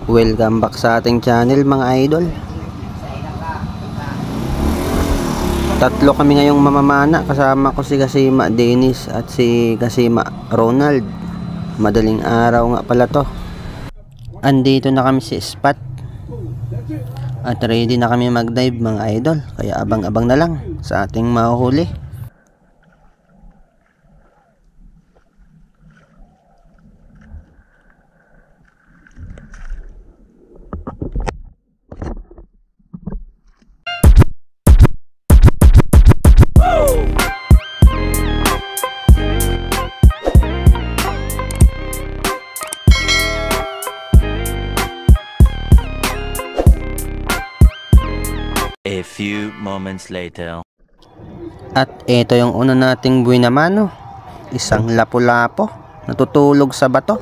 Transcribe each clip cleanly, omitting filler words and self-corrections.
Welcome back sa ating channel mga idol. Tatlo kami ngayong mamamana. Kasama ko si Kasima Dennis at si Kasima Ronald. Madaling araw nga pala to. Andito na kami sa spot at ready na kami mag-dive mga idol. Kaya abang-abang na lang sa ating mahuhuli. A few moments later. At ito yung una nating buhay naman, no? Isang lapu-lapo natutulog sa bato.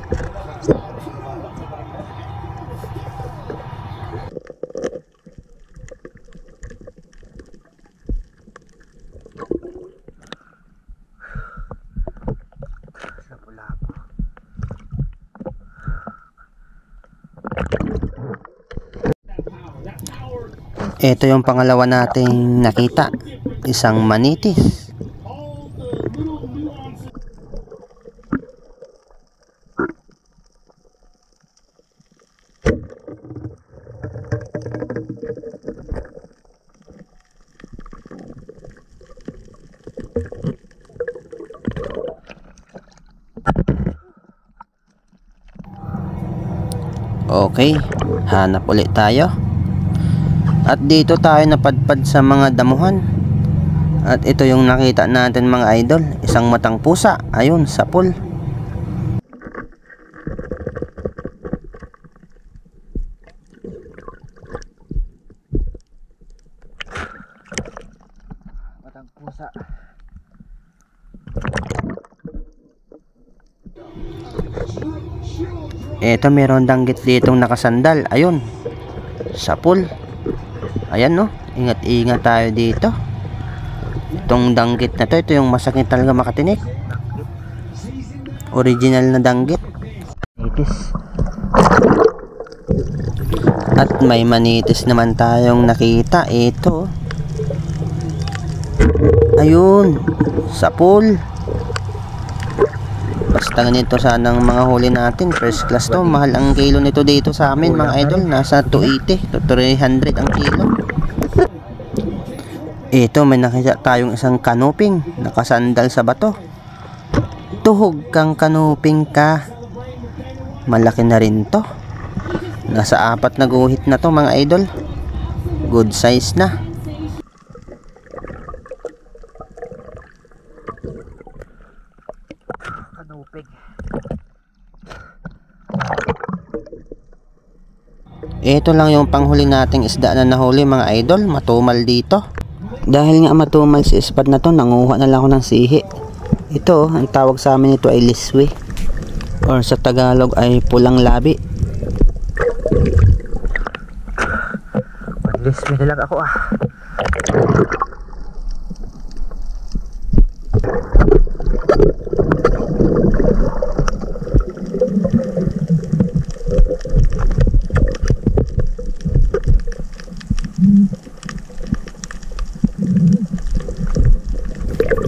Ito yung pangalawa nating nakita, isang manitis. Okay, hanap ulit tayo. At dito tayo napadpad sa mga damuhan. At ito yung nakita natin mga idol, isang matang pusa, ayun sa pool. Matang pusa. Ito meron danggit ditong nakasandal, ayun sa pool. Ayan no, ingat-ingat tayo dito. Itong danggit na to, ito yung masakit talaga makatinik. Original na danggit. Manitis. At may manitis naman tayong nakita. Ito. Ayun, sa pool. Basta ganito sanang mga huli natin. First class to. Mahal ang kilo nito dito sa amin mga idol. Nasa 280 to 300 ang kilo. Ito may nakita tayong isang kanuping nakasandal sa bato. Tuhog kang kanuping ka. Malaki na rin to. Nasa 4 na guhit na to mga idol. Good size na. Kanuping. Ito lang yung panghuli nating isda na nahuli mga idol. Matumal dito. Dahil nga matumal si spot na to, nanguha na lang ako ng sihi. Ito, ang tawag sa amin ito ay liswi, or sa Tagalog ay pulang labi. Liswi talaga ako ah.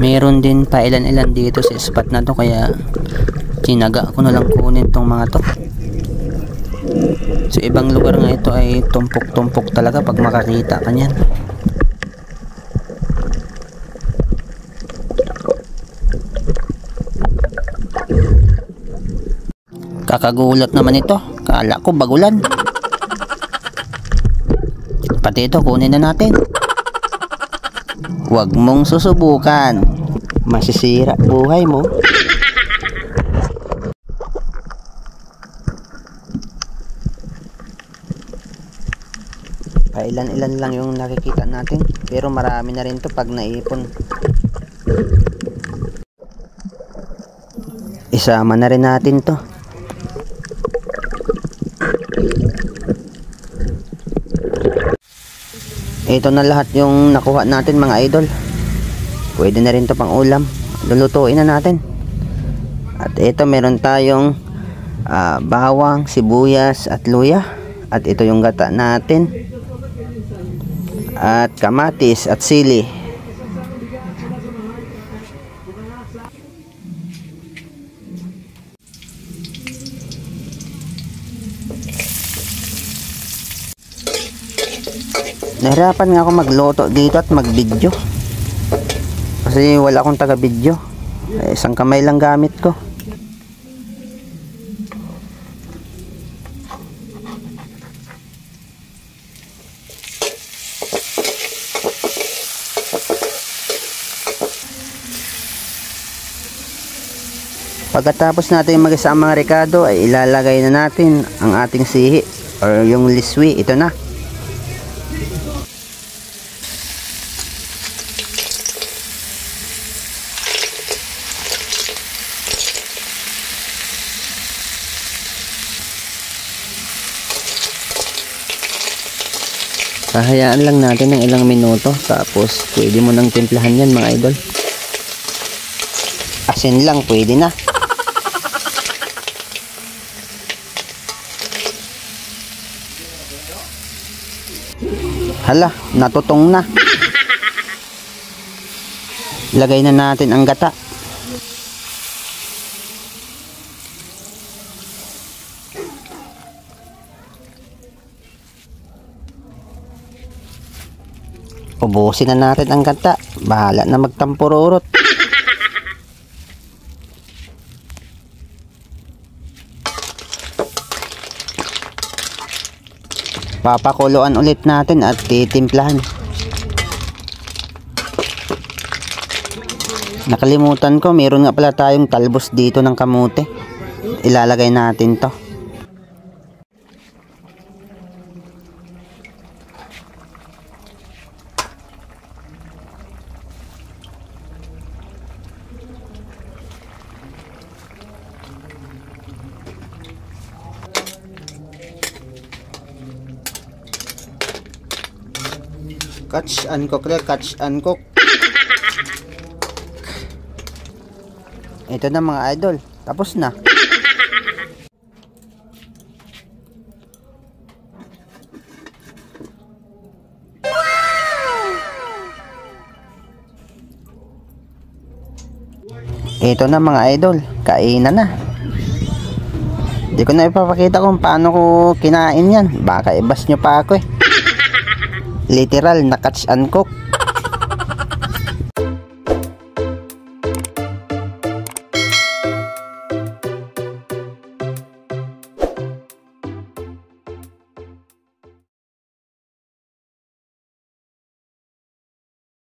Meron din pa ilan-ilan dito sa spot na to, kaya tinaga ko na lang kunin tong mga to. Sa ibang lugar nga ito ay tumpok-tumpok talaga pag makakita ka niyan. Kakagulat naman ito, kala ko bagulan. Pati ito kunin na natin. Huwag mong susubukan, masisira buhay mo. Pailan-ilan lang yung nakikita natin, pero marami na rin to pag naipon. Isama na rin natin to. Ito na lahat yung nakuha natin mga idol. Pwede na rin to pang ulam. Lulutuin na natin. At ito meron tayong bawang, sibuyas at luya. At ito yung gata natin. At kamatis at sili. Nahirapan nga ako magluto dito at mag-video. Kasi wala akong taga-video. Isang kamay lang gamit ko. Pagkatapos natin mag-isa ang mga rekado ay ilalagay na natin ang ating sihi or yung liswi. Ito na. Hahayaan lang natin ng ilang minuto, tapos pwede mo nang timplahan yan mga idol. Asin lang pwede na. Hala, natutong na. Lagay na natin ang gata. Ubusin na natin ang gata. Bahala na magtampururot. Papakuluan ulit natin at titimplahan. Nakalimutan ko, meron nga pala tayong talbos dito ng kamote. Ilalagay natin to. Catch and cook, catch and cook. Ito na mga idol, tapos na. Ito na mga idol, kainan na. Hindi ko na ipapakita kung paano ko kinain yan. Baka ibas nyo pa ako eh. Literal na catch and cook.